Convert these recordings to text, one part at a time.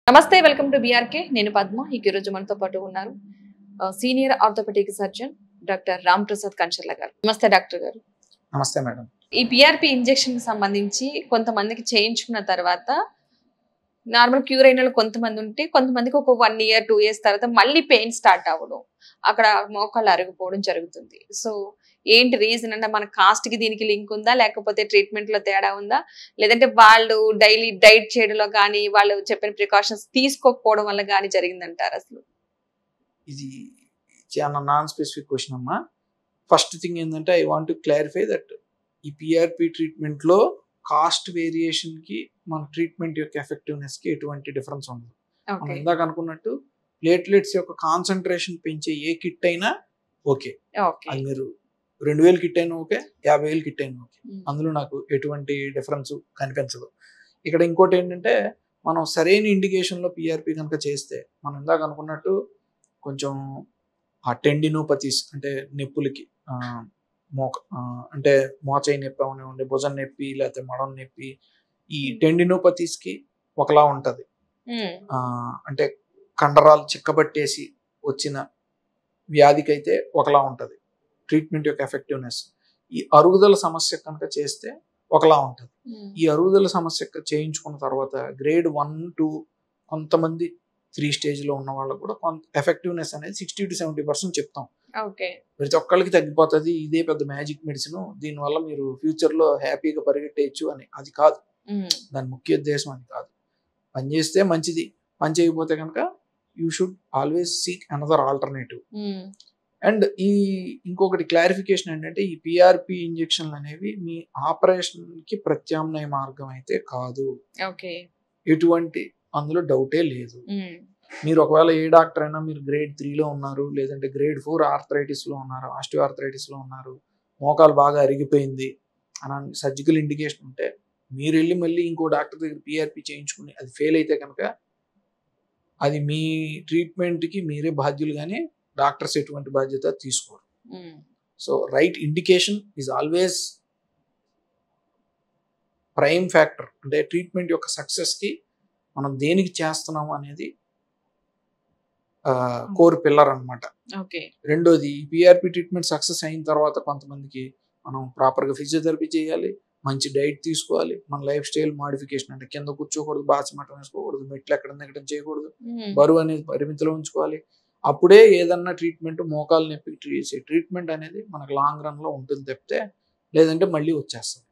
నమస్తే welcome to BRK నేను పద్మ ఈ రోజు మనతో పాటు ఉన్నారు senior orthopedic surgeon doctor Ram Prasad Kancharla గారు. నమస్తే డాక్టర్ గారు. నమస్తే మేడం. ఈ పిఆర్పి ఇంజెక్షన్ కి సంబంధించి కొంతమందికి చేయించుకున్న తర్వాత నార్మల్ క్యూర్ అయిన వాళ్ళు కొంతమంది ఉంటే కొంతమందికి ఒక 1 year 2 years తర్వాత మళ్ళీ పెయిన్ స్టార్ట్ అవ్వడం, అక్కడ మోకాళ్ళు అరిగిపోవడం జరుగుతుంది. సో ఏంటి రీజన్ అంటే మన కాస్ట్ కి దీనికి లింక్ ఉందా, లేకపోతే ట్రీట్మెంట్ లో తేడా ఉందా, లేదంటే వాళ్ళు డైలీ డైట్ చేయడంలో కానీ వాళ్ళు చెప్పిన ప్రికాషన్స్ తీసుకోకపోవడం వల్ల కానీ జరిగిందంటారు? అసలు ఇది చాలా నాన్ స్పెసిఫిక్ క్వశ్చన్ అమ్మా. ఫస్ట్ థింగ్ ఏంటంటే I want to clarify that ఈ పిఆర్పి ట్రీట్మెంట్ లో కాస్ట్ వేరియేషన్ కి మన ట్రీట్మెంట్ యొక్క ఎఫెక్టివ్నెస్ కి ఎటువంటి డిఫరెన్స్ ఉండదు. మనం ఇందాక అనుకున్నట్టు ప్లేట్లెట్స్ యొక్క కాన్సన్ట్రేషన్ పెంచే ఏ కిట్ అయినా ఓకే, అది మీరు 2000 కిట్ అయినా ఓకే, 50,000 కిట్ అయినా ఓకే, అందులో నాకు ఎటువంటి డిఫరెన్స్ కనిపించదు. ఇక్కడ ఇంకోటి ఏంటంటే మనం సరైన ఇండికేషన్లో పిఆర్పి కనుక చేస్తే మనం ఇందాక అనుకున్నట్టు కొంచెం ఆ టెండినోపతీస్ అంటే నొప్పులకి అంటే మోచేయి నొప్పి అవనివ్వండి, భుజం నొప్పి, లేకపోతే మడం నొప్పి, ఈ టెండినోపతీస్కి ఒకలా ఉంటుంది. అంటే కండరాలు చిక్కబట్టేసి వచ్చిన వ్యాధికి అయితే ఒకలా ఉంటుంది ట్రీట్మెంట్ యొక్క ఎఫెక్టివ్నెస్. ఈ అరుగుదల సమస్య కనుక చేస్తే ఒకలా ఉంటుంది. ఈ అరుగుదల సమస్య చేయించుకున్న తర్వాత గ్రేడ్ 1, 2 కొంతమంది 3 స్టేజ్లో ఉన్న వాళ్ళకు కూడా కొంత ఎఫెక్టివ్నెస్ అనేది 60 to 70% చెప్తాం. ప్రతి ఒక్కళ్ళకి తగ్గిపోతుంది, ఇదే పెద్ద మ్యాజిక్ మెడిసిన్, దీనివల్ల మీరు ఫ్యూచర్లో హ్యాపీగా పరిగెట్టేయచ్చు అని. అది కాదు, దాని ముఖ్య ఉద్దేశం అది కాదు. పని చేస్తే మంచిది, పని చేయకపోతే కనుక you should always seek another alternative. And ఇంకొకటి క్లారిఫికేషన్ ఏంటంటే ఈ పిఆర్పి ఇంజెక్షన్లు అనేవి మీ ఆపరేషన్కి ప్రత్యామ్నాయ మార్గం అయితే కాదు. ఎటువంటి అందులో డౌటే లేదు. మీరు ఒకవేళ ఏ డాక్టర్ అయినా మీరు గ్రేడ్ 3లో ఉన్నారు, లేదంటే గ్రేడ్ 4 ఆర్థరైటిస్లో ఉన్నారు, ఆస్టియో ఆర్థరైటిస్లో ఉన్నారు, మోకాలు బాగా అరిగిపోయింది అని సర్జికల్ ఇండికేషన్ ఉంటే మీరు వెళ్ళి మళ్ళీ ఇంకో డాక్టర్ దగ్గర పిఆర్పి చేయించుకుని అది ఫెయిల్ అయితే కనుక అది మీ ట్రీట్మెంట్కి మీరే బాధ్యులు, కానీ డాక్టర్స్ ఎటువంటి బాధ్యత తీసుకోరు. So right indication is always prime factor. అంటే ట్రీట్మెంట్ యొక్క సక్సెస్కి మనం దేనికి చేస్తున్నాము అనేది కోర్ పిల్లర్ అనమాట. రెండోది పిఆర్పి ట్రీట్మెంట్ సక్సెస్ అయిన తర్వాత కొంతమందికి మనం ప్రాపర్గా ఫిజియోథెరపీ చేయాలి, మంచి డైట్ తీసుకోవాలి, మన లైఫ్ స్టైల్ మాడిఫికేషన్ అంటే కింద కూర్చోకూడదు, బాసిమటం వేసుకోకూడదు, మెట్లు ఎక్కడం చేయకూడదు, బరువు అనేది పరిమితిలో ఉంచుకోవాలి. అప్పుడే ఏదన్నా ట్రీట్మెంట్ మోకాలు నొప్పి ట్రీట్మెంట్ అనేది మనకు లాంగ్ రన్ లో ఉంటుంది తప్పితే లేదంటే మళ్ళీ వచ్చేస్తుంది.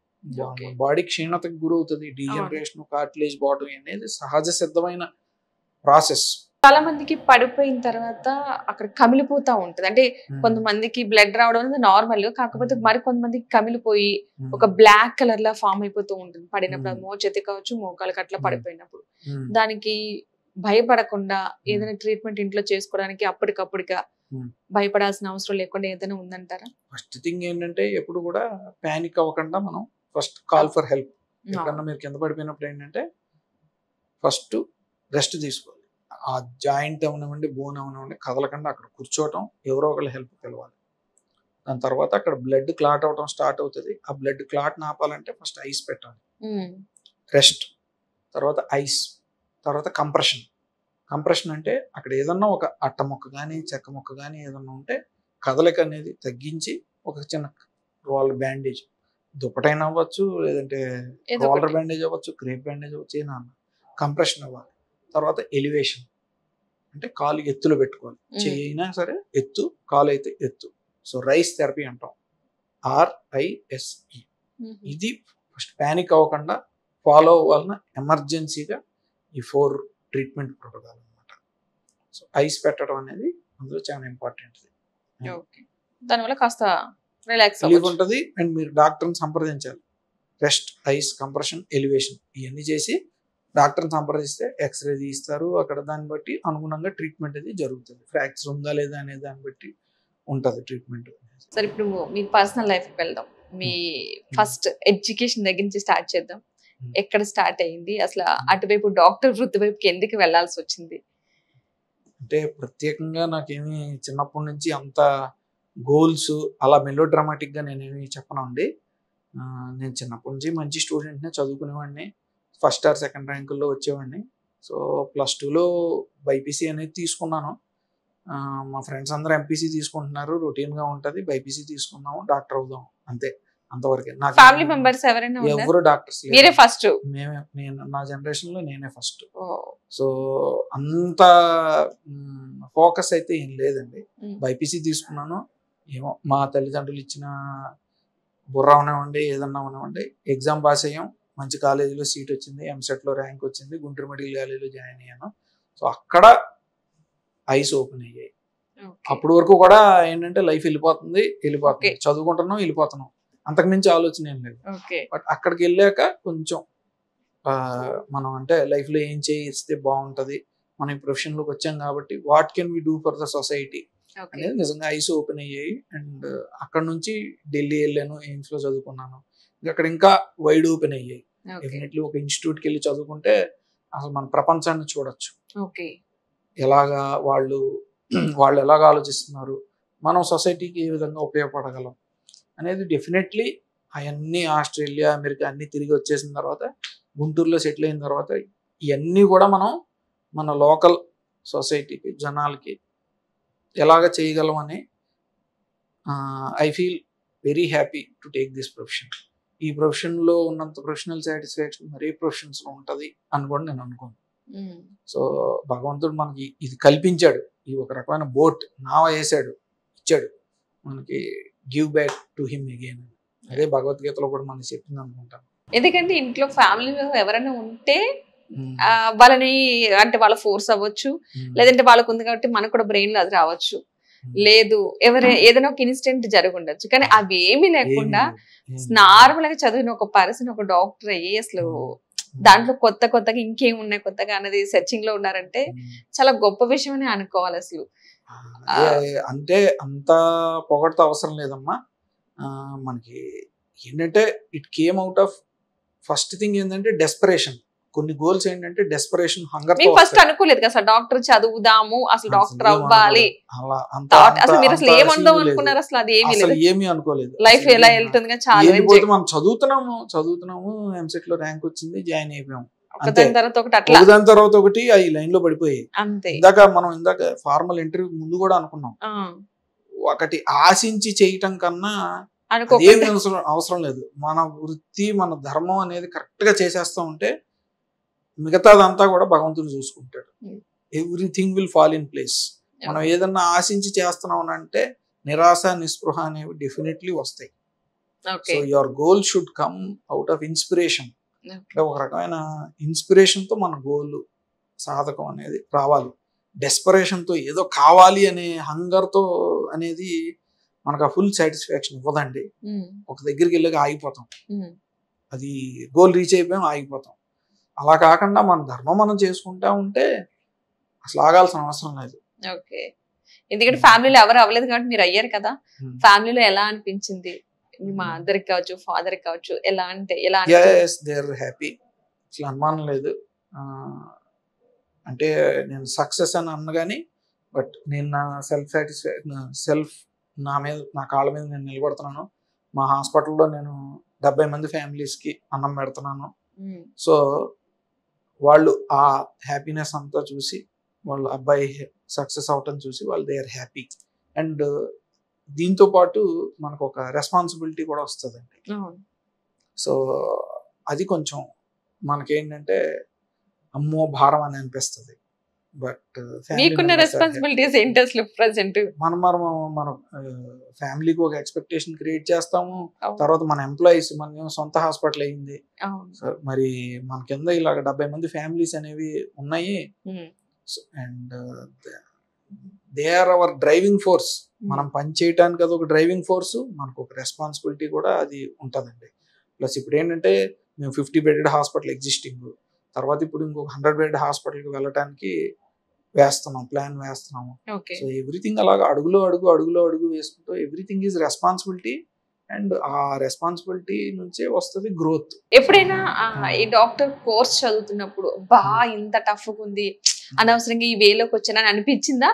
బాడీ క్షీణతకు గురవుతుంది. డీజనరేషన్, కార్టిలేజ్ బాడీ అనేది సహజ సిద్ధమైన ప్రాసెస్. చాలా మందికి పడిపోయిన తర్వాత అక్కడ కమిలిపోతా ఉంటది. అంటే కొంతమందికి బ్లడ్ రావడం అనేది నార్మల్, కాకపోతే మరి కొంతమందికి కమిలిపోయి ఒక బ్లాక్ కలర్ లా ఫామ్ అయిపోతూ ఉంటుంది పడినప్పుడు. అది మోచేతి కావచ్చు, మోకాళ్ళకి అట్లా పడిపోయినప్పుడు. దానికి భయపడకుండా ఏదైనా ట్రీట్మెంట్ ఇంట్లో చేసుకోవడానికి అప్పటికప్పుడుగా భయపడాల్సిన అవసరం లేకుండా ఏదైనా ఉందంటారా? ఫస్ట్ థింగ్ ఏంటంటే ఎప్పుడు కూడా పానిక్ అవ్వకుండా మనం ఫస్ట్ కాల్ ఫర్ హెల్ప్. ఎప్పుడన్నా మీరు కింద పడిపోయినప్పుడు ఏంటంటే ఫస్ట్ రెస్ట్ తీసుకోవాలి. ఆ జాయింట్ అవనివ్వండి, బోన్ అవనివ్వండి కదలకుండా అక్కడ కూర్చోవటం, ఎవరో ఒకళ్ళు హెల్ప్ పిలవాలి. దాని తర్వాత అక్కడ బ్లడ్ క్లాట్ అవటం స్టార్ట్ అవుతుంది. ఆ బ్లడ్ క్లాట్ ఆపాలంటే ఫస్ట్ ఐస్ పెట్టాలి, రెస్ట్, తర్వాత ఐస్, తర్వాత కంప్రెషన్. కంప్రెషన్ అంటే అక్కడ ఏదన్నా ఒక అట్ట మొక్క కానీ చెక్క మొక్క కానీ ఏదన్నా ఉంటే కదలిక అనేది తగ్గించి ఒక చిన్న రోలర్ బ్యాండేజ్, దుప్పటైనా అవ్వచ్చు, లేదంటే రోలర్ బ్యాండేజ్ అవ్వచ్చు, క్రేప్ బ్యాండేజ్ అవ్వచ్చు, ఏనా కంప్రెషన్ అవ్వాలి. తర్వాత ఎలివేషన్ అంటే కాలు ఎత్తులో పెట్టుకోవాలి, చెయ్యి అయినా సరే ఎత్తు, కాలు అయితే ఎత్తు. సో రైస్ థెరపీ అంటాం, RISE. ఇది ఫస్ట్ ప్యానిక్ అవ్వకుండా ఫాలో అవ్వాలన్న ఎమర్జెన్సీగా ఈ 4 ట్రీట్మెంట్ ప్రోటోకాల్ అనమాట. సో ఐస్ పెట్టడం అనేది అందులో చాలా ఇంపార్టెంట్. దానివల్ల కాస్త రిలాక్స్ ఉంటుంది. అండ్ మీరు డాక్టర్ని సంప్రదించాలి. రెస్ట్, ఐస్, కంప్రెషన్, ఎలివేషన్ ఇవన్నీ చేసి డాక్టర్ని సంప్రదిస్తే ఎక్స్రే తీస్తారు. అక్కడ దాన్ని బట్టి అనుగుణంగా ట్రీట్మెంట్ అది జరుగుతుంది. ఫ్రాక్చర్ ఉందా లేదా అనే దాన్ని బట్టి ఉంటుంది ట్రీట్మెంట్. సరే, ఇప్పుడు మీ పర్సనల్ లైఫ్కి వెళ్దాం. మీ ఫస్ట్ ఎడ్యుకేషన్ దగ్గర నుంచి స్టార్ట్ చేద్దాం. ఎక్కడ స్టార్ట్ అయింది అసలు? అటువైపు డాక్టర్ వృత్తి వైపుకి ఎందుకు వెళ్లాల్సి వచ్చింది? అంటే ప్రత్యేకంగా నాకేమి చిన్నప్పటి నుంచి అంత గోల్స్ అలా మెలో డ్రామాటిక్గా నేనేమి చెప్పనండి. నేను చిన్నప్పటి నుంచి మంచి స్టూడెంట్నే, చదువుకునేవాడిని, ఫస్ట్ ఆర్ సెకండ్ ర్యాంకుల్లో వచ్చేవాడిని. సో +2లో బైపీసీ అనేది తీసుకున్నాను. మా ఫ్రెండ్స్ అందరూ ఎంపీసీ తీసుకుంటున్నారు, రొటీన్గా ఉంటుంది, బైపీసీ తీసుకున్నాము, డాక్టర్ అవుదాం అంతే, అంతవరకే. నాకు ఫ్యామిలీ మెంబర్స్ ఎవరైనా ఉన్నారా? ఎవరు డాక్టర్స్ మీరే లేరు, ఫస్ట్? నేను నా జనరేషన్లో నేనే ఫస్ట్. ఓ, సో అంత ఫోకస్ అయితే ఏం లేదండి. బైపీసీ తీసుకున్నాను, ఏమో మా తల్లిదండ్రులు ఇచ్చిన బుర్ర అవనివ్వండి, ఏదన్నా అవనివ్వండి, ఎగ్జామ్ పాస్ అయ్యాం, మంచి కాలేజీలో సీట్ వచ్చింది, ఎంసెట్లో ర్యాంక్ వచ్చింది, గుంటూరు మెడికల్ కాలేజీలో జాయిన్ అయ్యాను. సో అక్కడ ఐస్ ఓపెన్ అయ్యాయి. ఓకే. అప్పటి వరకు కూడా ఏంటంటే లైఫ్ వెళ్ళిపోతుంది, Okay. చదువుకుంటున్నాం, వెళ్ళిపోతున్నాం, అంతకుమించి ఆలోచన ఏం లేదు. ఓకే. బట్ అక్కడికి వెళ్ళాక కొంచెం మనం అంటే లైఫ్లో ఏం చేయిస్తే బాగుంటుంది, మనం ఈ ప్రొఫెషన్లోకి వచ్చాం కాబట్టి what can we do for the society okay. అనేది నిజంగా ఐస్ ఓపెన్ అయ్యాయి. అండ్ అక్కడ నుంచి ఢిల్లీ వెళ్ళాను, ఎయిమ్స్లో చదువుకున్నాను. అక్కడ ఇంకా వైడ్ ఓపెన్ అయ్యాయి. ఓకే. డెఫినెట్లీ ఒక ఇన్స్టిట్యూట్కి వెళ్ళి చదువుకుంటే అసలు మన ప్రపంచాన్ని చూడొచ్చు, ఓకే. ఎలాగా వాళ్ళు ఎలాగ ఆలోచిస్తున్నారు, మనం సొసైటీకి ఏ విధంగా ఉపయోగపడగలం అనేది. డెఫినెట్లీ అవన్నీ ఆస్ట్రేలియా, అమెరికా అన్నీ తిరిగి వచ్చేసిన తర్వాత, గుంటూరులో సెటిల్ అయిన తర్వాత ఇవన్నీ కూడా మనం మన లోకల్ సొసైటీకి, జనాలకి ఎలాగ చేయగలం అని I feel very happy to take this profession. ఈ ప్రొఫెషన్లో ఉన్నంత ప్రొఫెషనల్ సాటిస్ఫాక్షన్ మరే ప్రొఫెషన్స్లో ఉంటుంది అని కూడా నేను అనుకోను. సో భగవంతుడు మనకి ఇది కల్పించాడు, ఈ ఒక రకమైన బోట్ నావ వేసాడు, ఇచ్చాడు మనకి, give back to him again. అదే భగవద్గీతలో కూడా మనకి చెప్పింది అనుకుంటాను. ఎందుకంటే ఇంట్లో ఫ్యామిలీలో ఎవరైనా ఉంటే వాళ్ళని అంటే వాళ్ళ ఫోర్స్ అవ్వచ్చు, లేదంటే వాళ్ళకు ఉంది కాబట్టి మనకు కూడా బ్రెయిన్ లో అది రావచ్చు, లేదు ఏదైనా ఒక ఇన్సిడెంట్ జరిగి ఉండొచ్చు. కానీ అవి ఏమీ లేకుండా నార్మల్ గా చదివిన ఒక పర్సన్ ఒక డాక్టర్ అయ్యి అసలు దాంట్లో కొత్తగా ఇంకేం ఉన్నాయి కొత్తగా అనేది సెర్చింగ్ లో ఉన్నారంటే చాలా గొప్ప విషయం అని అనుకోవాలి అసలు. అంటే అంత పొగడత అవసరం లేదమ్మా. మనకి ఏంటంటే it came out of first thing ఏంటంటే డెస్పరేషన్. కొన్ని గోల్స్ ఏంటంటే డెస్పరేషన్, హంగర్. ఫస్ట్ అనుకోలేదు కదా డాక్టర్ చదువుదాము, అసలు డాక్టర్ అవ్వాలి, అసలు మీరు అసలు ఏమందాం అనుకున్నారు? అసలు అది ఏమీ అనుకోలేదు. లైఫ్ ఎలా వెళ్తుంది చాలా మనం చదువుతున్నాము, ఎంసెట్ లో ర్యాంక్ వచ్చింది, జాయిన్ అయిపోయాం, ఒకదాని తర్వాత ఒకటి అవి లైన్ లో పడిపోయాయి. ఇందాక ఫార్మల్ ఇంటర్వ్యూ ముందు కూడా అనుకున్నాం, ఒకటి ఆశించి చేయటం కన్నా ఏమి అవసరం లేదు. మన వృత్తి, మన ధర్మం అనేది కరెక్ట్ గా చేసేస్తా ఉంటే మిగతాదంతా కూడా భగవంతుడు చూసుకుంటాడు. Everything will fall in place. మనం ఏదన్నా ఆశించి చేస్తున్నాం అంటే నిరాశ, నిస్పృహ అనేవి డెఫినెట్లీ వస్తాయి. So your goal should come out of inspiration. అంటే ఒక రకమైన ఇన్స్పిరేషన్ తో మన గోల్ సాధకం అనేది రావాలి. డెస్పరేషన్ తో ఏదో కావాలి అనే హంగర్ తో అనేది మనకు ఆ ఫుల్ సాటిస్ఫాక్షన్ ఇవ్వదండి. ఒక దగ్గరికి వెళ్ళాక ఆగిపోతాం, అది గోల్ రీచ్ అయిపోయాం ఆగిపోతాం. అలా కాకుండా మన ధర్మం మనం చేసుకుంటా ఉంటే అసలు ఆగాల్సిన అవసరం లేదు. ఓకే. ఎందుకంటే ఫ్యామిలీలో ఎవరు అవ్వలేదు కాబట్టి మీరు అయ్యారు కదా. ఫ్యామిలీలో ఎలా అనిపించింది? మీ మదర్కి కావచ్చు, ఫాదర్కి కావచ్చు, ఎలా అంటే ఎలా? దే ఆర్ హ్యాపీ, అసలు అనుమానం లేదు. అంటే నేను సక్సెస్ అని అన్నగాని, బట్ నేను నా సెల్ఫ్ నా కాళ్ళ మీద నేను నిలబడుతున్నాను. మా హాస్పిటల్లో నేను 70 మంది ఫ్యామిలీస్కి అన్నం పెడుతున్నాను. సో వాళ్ళు ఆ హ్యాపీనెస్ అంతా చూసి, వాళ్ళ అబ్బాయి సక్సెస్ అవటం చూసి వాళ్ళు దే ఆర్ హ్యాపీ. అండ్ దీంతో పాటు మనకు ఒక రెస్పాన్సిబిలిటీ కూడా వస్తుందండి. సో అది కొంచెం మనకేంటంటే అమ్మో భారం అని అనిపిస్తుంది. బట్ మీకున్న రెస్పాన్సిబిలిటీస్ ఏంటి అసలు ప్రెజెంట్? మన ఫ్యామిలీకి ఒక ఎక్స్పెక్టేషన్ క్రియేట్ చేస్తాము. తర్వాత మన ఎంప్లాయీస్, మన సొంత హాస్పిటల్ అయింది, మరి మన కింద ఇలాగ 70 మంది ఫ్యామిలీస్ అనేవి ఉన్నాయి. And they are our driving force. మనం పని చేయడానికి అది ఒక డ్రైవింగ్ ఫోర్స్, మనకు ఒక రెస్పాన్సిబిలిటీ కూడా అది ఉంటుందండి. ప్లస్ ఇప్పుడు ఏంటంటే మేము 50 బెడెడ్ హాస్పిటల్ ఎగ్జిస్టింగ్, తర్వాత ఇప్పుడు ఇంకొక 100 బెడ్ హాస్పిటల్కి వెళ్ళటానికి ప్లాన్ వేస్తున్నాము. సో ఎవ్రీథింగ్ అలాగా అడుగులో అడుగు వేసుకుంటూ ఎవ్రీథింగ్ ఈజ్ రెస్పాన్సిబిలిటీ. అండ్ ఆ రెస్పాన్సిబిలిటీ నుంచే వస్తుంది గ్రోత్. ఎప్పుడైనా ఈ డాక్టర్ కోర్స్ చదువుతున్నప్పుడు బా ఇంత టఫ్ ఉంది, అనవసరంగా ఈ వేలోకి వచ్చానని అనిపించిందా?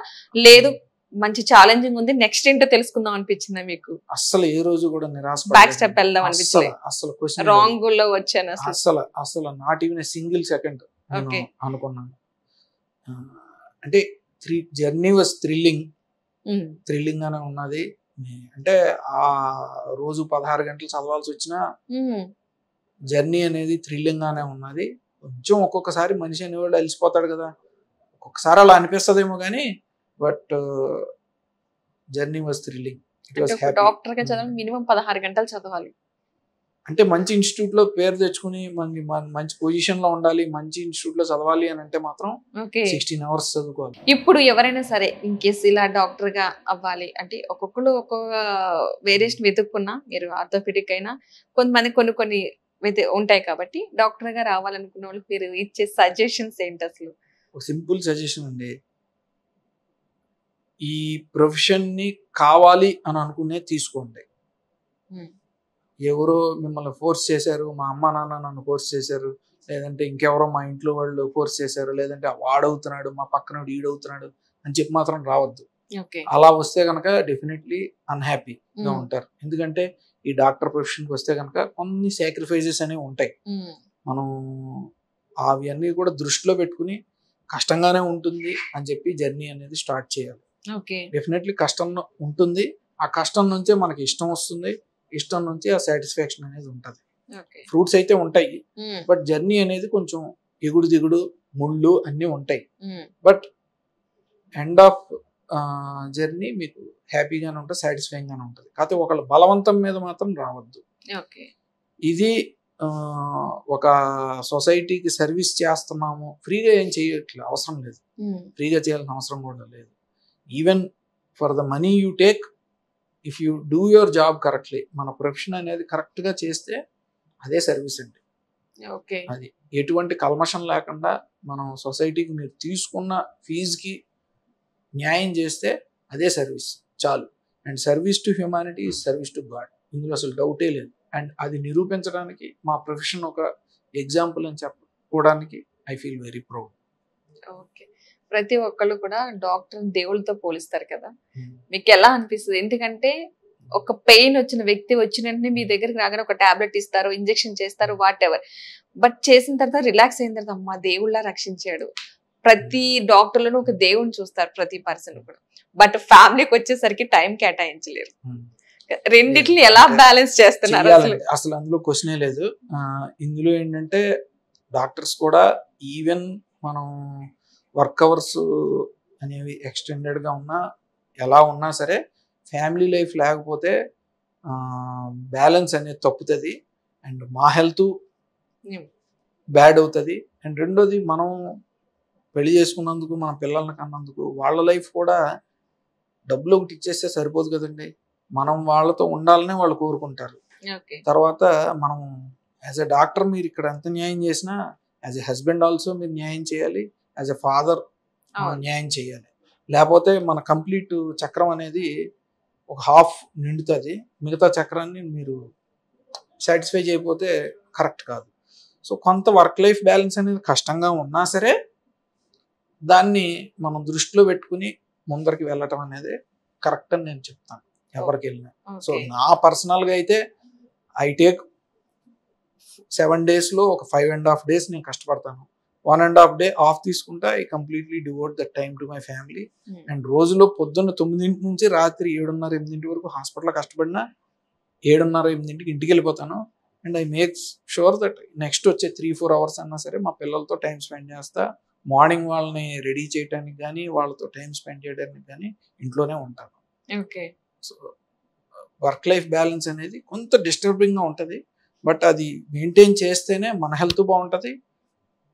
లేదు మంచి ఛాలెంజింగ్ ఉంది, నెక్స్ట్ ఏంటో తెలుసుకుందాం అనిపించిందా మీకు? అసలు ఏ రోజు కూడా నిరాశ, బ్యాక్ స్టెప్ వెళ్దాం అనిపించలేదు, అసలు రాంగ్ లో వచ్చాను అసలు నాట్ ఈవెన్ సింగిల్ సెకండ్. నేను Okay. అనుకున్నాను. అంటే జర్నీ వాజ్ థ్రిల్లింగ్ గానే ఉన్నది. అంటే ఆ రోజు 16 గంటలు చదవాల్సి వచ్చినా జర్నీ అనేది థ్రిల్లింగ్ గానే ఉన్నది. కొంచెం ఒక్కొక్కసారి మనిషి అనేవాడు అలసిపోతాడు కదా, ఒక్కొక్కసారి అలా అనిపిస్తదేమో కానీ but journey was thrilling. It was happy. Doctor గా చదవాలి మినిమం 16 గంటలు చదవాలి. అంటే మంచి ఇన్స్టిట్యూట్ లో పేరు తెచ్చుకుని మంచి పొజిషన్ లో ఉండాలి, మంచి ఇన్స్టిట్యూట్ లో చదవాలి అని అంటే మాత్రం 16 hours చదువుకోవాలి. ఇప్పుడు ఎవరైనా సరే ఇన్ కేస్ ఇలా డాక్టర్ గా అవ్వాలి అంటే ఒక్కొక్కరు ఒక్కొక్క వేరియేషన్ వెతుక్కున్నా, మీరు ఆర్థోపెడిక్ అయినా కొంతమంది కొన్ని ఉంటాయి కాబట్టి డాక్టర్ గా రావాలనుకున్న వాళ్ళకి మీరు ఇచ్చే సజెషన్స్ ఏంటి అసలు? ఒక సింపుల్ సజెషన్ అండి, ఈ ప్రొఫెషన్ ని కావాలి అని అనుకునే తీసుకోండి. ఎవరో మిమ్మల్ని ఫోర్స్ చేశారు, మా అమ్మ నాన్న నన్ను ఫోర్స్ చేశారు, లేదంటే ఇంకెవరో మా ఇంట్లో వాళ్ళు ఫోర్స్ చేశారు, లేదంటే వాడవుతున్నాడు మా పక్కన ఈడవుతున్నాడు అని చెప్పి మాత్రం రావద్దు. అలా వస్తే కనుక డెఫినెట్లీ అన్హ్యాపీగా ఉంటారు. ఎందుకంటే ఈ డాక్టర్ ప్రొఫెషన్కి వస్తే కనుక కొన్ని సాక్రిఫైజెస్ అనేవి ఉంటాయి. మనం అవన్నీ కూడా దృష్టిలో పెట్టుకుని కష్టంగానే ఉంటుంది అని చెప్పి జర్నీ అనేది స్టార్ట్ చేయాలి. డెఫినెట్లీ కష్టం ఉంటుంది, ఆ కష్టం నుంచే మనకి ఇష్టం వస్తుంది, ఇష్టం నుంచి ఆ సాటిస్ఫాక్షన్ అనేది ఉంటుంది. ఫ్రూట్స్ అయితే ఉంటాయి బట్ జర్నీ అనేది కొంచెం ఎగుడు దిగుడు ముళ్ళు అన్నీ ఉంటాయి. బట్ ఎండ్ ఆఫ్ జర్నీ మీకు హ్యాపీగానే ఉంటుంది, సాటిస్ఫైయింగ్ గానే ఉంటుంది. కాకపోతే ఒకళ్ళ బలవంతం మీద మాత్రం రావద్దు. ఇది ఒక సొసైటీకి సర్వీస్ చేస్తున్నాము, ఫ్రీగా ఏం చేయట్లేదు, అవసరం లేదు, ఫ్రీగా చేయాల్సిన అవసరం కూడా లేదు. Even for the money you take, if you do your job correctly, మన ప్రొఫెషన్ అనేది కరెక్ట్గా చేస్తే అదే సర్వీస్ అండి. అది ఎటువంటి కల్మషం లేకుండా మనం సొసైటీకి మీరు తీసుకున్న ఫీజుకి న్యాయం చేస్తే అదే సర్వీస్ చాలు. And service to humanity is service to God, ఇందులో అసలు డౌటే లేదు. అండ్ అది నిరూపించడానికి మా ప్రొఫెషన్ ఒక ఎగ్జాంపుల్ అని చెప్పుకోవడానికి I feel very proud. Okay, ప్రతి ఒక్కళ్ళు కూడా డాక్టర్ దేవుళ్ళతో పోలిస్తారు కదా, మీకు ఎలా అనిపిస్తుంది? ఎందుకంటే ఒక పెయిన్ వచ్చిన వ్యక్తి వచ్చిన వెంటనే మీ దగ్గరికి రాగానే ఒక టాబ్లెట్ ఇస్తారు, ఇంజెక్షన్ చేస్తారు, వాట్ ఎవర్, బట్ చేసిన తర్వాత రిలాక్స్ అయిన తర్వాత అమ్మా దేవుళ్ళ రక్షించాడు. ప్రతి డాక్టర్లను ఒక దేవుని చూస్తారు ప్రతి పర్సన్ కూడా, బట్ ఫ్యామిలీకి వచ్చేసరికి టైం కేటాయించలేరు. రెండిట్ని ఎలా బ్యాలెన్స్ చేస్తున్నారు అసలు? అందులో క్వశ్చనే లేదు. ఇందులో ఏంటంటే డాక్టర్స్ కూడా ఈవెన్ మనం వర్క్ అవర్స్ అనేవి ఎక్స్టెండెడ్గా ఉన్నా ఎలా ఉన్నా సరే ఫ్యామిలీ లైఫ్ లేకపోతే బ్యాలెన్స్ అనేది తప్పుతుంది. అండ్ మా హెల్త్ బ్యాడ్ అవుతుంది. అండ్ రెండోది మనం పెళ్లి చేసుకున్నందుకు మన పిల్లల్ని కన్నందుకు వాళ్ళ లైఫ్ కూడా డబ్బులు ఒకటి ఇచ్చేస్తే సరిపోదు కదండి, మనం వాళ్ళతో ఉండాలనే వాళ్ళు కోరుకుంటారు. తర్వాత మనం యాజ్ ఎ డాక్టర్ మీరు ఇక్కడ ఎంత న్యాయం చేసినా యాజ్ ఎ హస్బెండ్ ఆల్సో మీరు న్యాయం చేయాలి, యాజ్ ఎ ఫాదర్ న్యాయం చేయాలి. లేకపోతే మన కంప్లీట్ చక్రం అనేది ఒక హాఫ్ నిండుతుంది, మిగతా చక్రాన్ని మీరు సాటిస్ఫై చేయకపోతే కరెక్ట్ కాదు. సో కొంత వర్క్ లైఫ్ బ్యాలెన్స్ అనేది కష్టంగా ఉన్నా సరే దాన్ని మనం దృష్టిలో పెట్టుకుని ముందరికి వెళ్ళటం అనేది కరెక్ట్ అని నేను చెప్తాను ఎవరికి వెళ్ళినా. సో నా పర్సనల్గా అయితే ఐ టేక్ 7 daysలో ఒక 5.5 days నేను కష్టపడతాను, 1.5 day ఆఫ్ తీసుకుంటా. I completely devout that time to my family. And రోజులో పొద్దున్న 9 నుంచి రాత్రి 7:30-8 వరకు హాస్పిటల్లో కష్టపడినా 7:30-8 ఇంటికి వెళ్ళిపోతాను. And I make sure that next వచ్చే 3-4 hours అన్నా సరే మా పిల్లలతో టైం స్పెండ్ చేస్తా. మార్నింగ్ వాళ్ళని రెడీ చేయడానికి కానీ వాళ్ళతో టైం స్పెండ్ చేయడానికి కానీ ఇంట్లోనే ఉంటాను. సో వర్క్ లైఫ్ బ్యాలెన్స్ అనేది కొంత డిస్టర్బింగ్గా ఉంటుంది, బట్ అది మెయింటైన్ చేస్తేనే మన హెల్త్ బాగుంటుంది,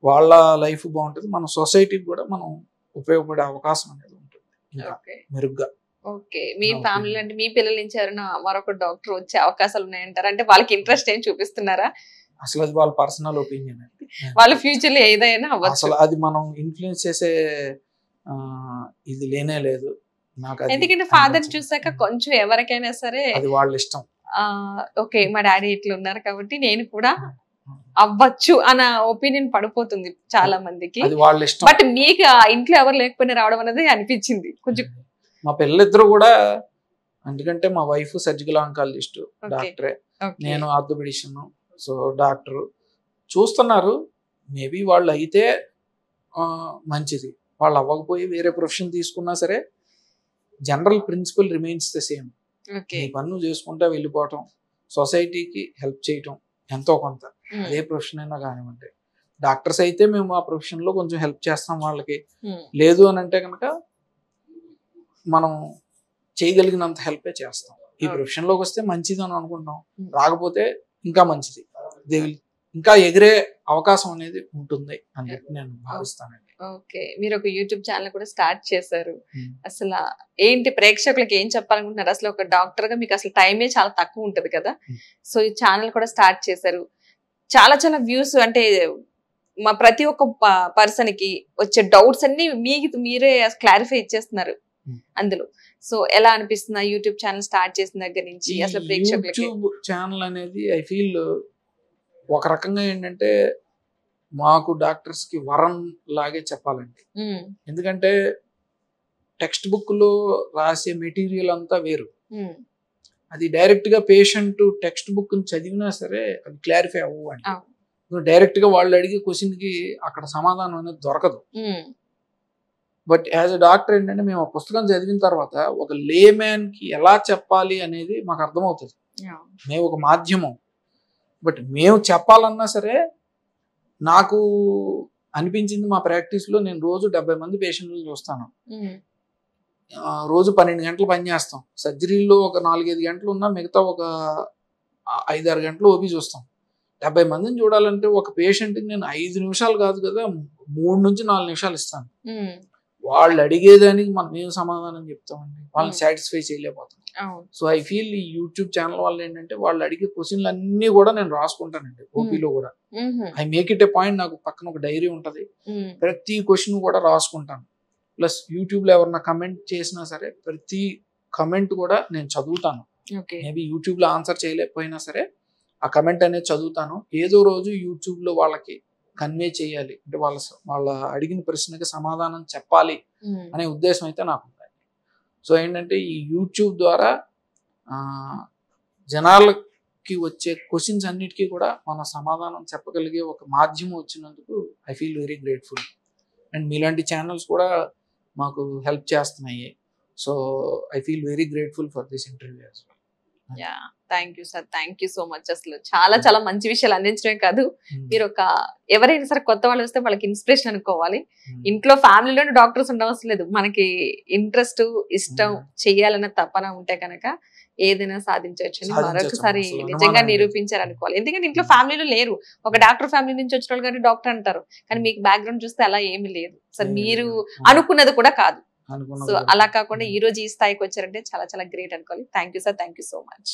వాళ్ళ లైఫ్ బాగుంటుంది, మన సొసైటీకి కూడా మనం ఉపయోగపడే అవకాశం అనేది ఉంటుంది మెరుగ్గా. ఓకే, మీ ఫ్యామిలీ అంటే మీ పిల్లల నుంచి ఎవరైనా మరొక డాక్టర్ వచ్చే అవకాశాలు ఉన్నాయంటారా? అంటే వాళ్ళకి ఇంట్రెస్ట్ ఏం చూపిస్తున్నారా? అసలు అది వాళ్ళ పర్సనల్ ఒపీనియన్ అండి, వాళ్ళ ఫ్యూచర్ లో ఏదైనా అసలు అది మనం ఇన్ఫ్లుయెన్స్ చేసే ఇది లేనే లేదు నాకు. ఎందుకంటే ఫాదర్ చూసాక కొంచెం ఎవరికైనా సరే అది వాళ్ళ ఇష్టం. ఓకే మా డాడీ ఇట్లా ఉన్నారు కాబట్టి నేను కూడా అవ్వచ్చు అన్న ఒపీనియన్ పడిపోతుంది చాలా మందికి. అది వాళ్ళ ఇష్టం. బట్ మీకు ఆ ఇంట్లో ఎవరు లేకపోయినా రావడం అనేది అనిపించింది కొంచెం. మా పిల్లలిద్దరు కూడా, ఎందుకంటే మా వైఫ్ సర్జికల్ ఆంకాలజిస్ట్ డాక్టరే, నేను ఆర్థోపెడిషియన్. సో డాక్టర్ చూస్తున్నారు, మేబీ వాళ్ళు అయితే మంచిది, వాళ్ళు అవ్వకపోయి వేరే ప్రొఫెషన్ తీసుకున్నా సరే general principal remains the same. నీ పన్ను చేసుకుంటా వెళ్ళిపోవటం, సొసైటీకి హెల్ప్ చేయటం ఎంతో కొంత, అదే ప్రొఫెషన్ అయినా కానివ్వండి. డాక్టర్స్ అయితే మేము ఆ ప్రొఫెషన్లో కొంచెం హెల్ప్ చేస్తాం వాళ్ళకి, లేదు అని అంటే కనుక మనం చేయగలిగినంత హెల్పే చేస్తాం. ఈ ప్రొఫెషన్లోకి వస్తే మంచిది అని అనుకుంటాం, రాకపోతే ఇంకా మంచిది, ఇంకా ఎగిరే అవకాశం అనేది ఉంటుంది అని చెప్పి నేను భావిస్తానండి. ఓకే, మీరు ఒక యూట్యూబ్ ఛానల్ కూడా స్టార్ట్ చేశారు. అసలు ఏంటి ప్రేక్షకులకి ఏం చెప్పాలనుకుంటున్నారు? అసలు ఒక డాక్టర్ గా మీకు అసలు టైమే చాలా తక్కువ ఉంటది కదా, సో ఈ ఛానల్ కూడా స్టార్ట్ చేశారు. చాలా చాలా వ్యూస్, అంటే మా ప్రతి ఒక్క పర్సన్ కి వచ్చే డౌట్స్ అన్ని మీరే క్లారిఫై ఇచ్చేస్తున్నారు అందులో. సో ఎలా అనిపిస్తుంది యూట్యూబ్ ఛానల్ స్టార్ట్ చేసిన దగ్గర నుంచి? అసలు ప్రేక్షకులకి యూట్యూబ్ ఛానల్ అనేది ఐ ఫీల్ ఒక రకంగా ఏంటంటే మాకు డాక్టర్స్ కి వరం లాగే చెప్పాలండి. ఎందుకంటే టెక్స్ట్ బుక్ లో రాసే మెటీరియల్ అంతా వేరు, అది డైరెక్ట్ గా పేషెంట్ టెక్స్ట్ బుక్ చదివినా సరే అది క్లారిఫై అవ్వు అండి. డైరెక్ట్ గా వాళ్ళు అడిగే క్వశ్చన్ కి అక్కడ సమాధానం అనేది దొరకదు. బట్ యాజ్ ఎ డాక్టర్ ఏంటంటే మేము ఆ పుస్తకం చదివిన తర్వాత ఒక లేమ్యాన్ కి ఎలా చెప్పాలి అనేది మాకు అర్థమవుతుంది. మేము ఒక మాధ్యమం, బట్ మేము చెప్పాలన్నా సరే నాకు అనిపించింది మా ప్రాక్టీస్లో నేను రోజు 70 మంది పేషెంట్లు చూస్తాను, రోజు 12 గంటలు పని చేస్తాం, సర్జరీలో ఒక 4-5 గంటలు ఉన్నా మిగతా ఒక 5-6 గంటలు ఓపీ చూస్తాం. 70 మందిని చూడాలంటే ఒక పేషెంట్కి నేను 5 నిమిషాలు కాదు కదా 3 నుంచి 4 నిమిషాలు ఇస్తాను. వాళ్ళు అడిగేదానికి మనం ఏం సమాధానం చెప్తామండి, వాళ్ళని సాటిస్ఫై చేయలేకపోతాం. సో ఐ ఫీల్ ఈ యూట్యూబ్ ఛానల్ వల్ల ఏంటంటే వాళ్ళు అడిగే క్వశ్చన్లు అన్ని కూడా నేను రాసుకుంటానండి. ఓపీలో కూడా I make it A point, నాకు పక్కన ఒక డైరీ ఉంటది, ప్రతి క్వశ్చన్ కూడా రాసుకుంటాను. ప్లస్ యూట్యూబ్ లో ఎవరన్నా కమెంట్ చేసినా సరే ప్రతి కమెంట్ కూడా నేను చదువుతాను. మేబీ యూట్యూబ్ లో ఆన్సర్ చేయలేకపోయినా సరే ఆ కమెంట్ అనేది చదువుతాను. ఏదో రోజు యూట్యూబ్ లో వాళ్ళకి కన్వే చేయాలి అంటే వాళ్ళ అడిగిన ప్రశ్నకి సమాధానం చెప్పాలి అనే ఉద్దేశం అయితే నాకు ఉంది. సో ఏంటంటే ఈ యూట్యూబ్ ద్వారా జనాలకి వచ్చే క్వశ్చన్స్ అన్నిటికీ కూడా మన సమాధానం చెప్పగలిగే ఒక మాధ్యమం వచ్చినందుకు I feel very grateful. And మీలాంటి ఛానల్స్ కూడా మాకు హెల్ప్ చేస్తున్నాయి. So I feel very grateful for this interview as well. Thank you sir, thank you so much. అసలు చాలా చాలా మంచి విషయాలు అందించడమే కాదు, మీరు ఎవరైనా సరే కొత్త వాళ్ళు వస్తే వాళ్ళకి ఇన్స్పిరేషన్ అనుకోవాలి. ఇంట్లో ఫ్యామిలీలోనే డాక్టర్స్ ఉండవలసిన లేదు, మనకి ఇంట్రెస్ట్ ఇష్టం చెయ్యాలన్న తపన ఉంటే కనుక ఏదైనా సాధించవచ్చు అని మరొకసారి నిజంగా నిరూపించారు అనుకోవాలి. ఎందుకంటే ఇంట్లో ఫ్యామిలీలో లేరు, ఒక డాక్టర్ ఫ్యామిలీ నుంచి వచ్చిన వాళ్ళు కానీ డాక్టర్ అంటారు, కానీ మీకు బ్యాక్గ్రౌండ్ చూస్తే అలా ఏమీ లేదు సార్, మీరు అనుకున్నది కూడా కాదు. సో అలా కాకుండా ఈ రోజు ఈ స్థాయికి వచ్చారంటే చాలా చాలా గ్రేట్ అనుకోవాలి. Thank you sir, thank you so much.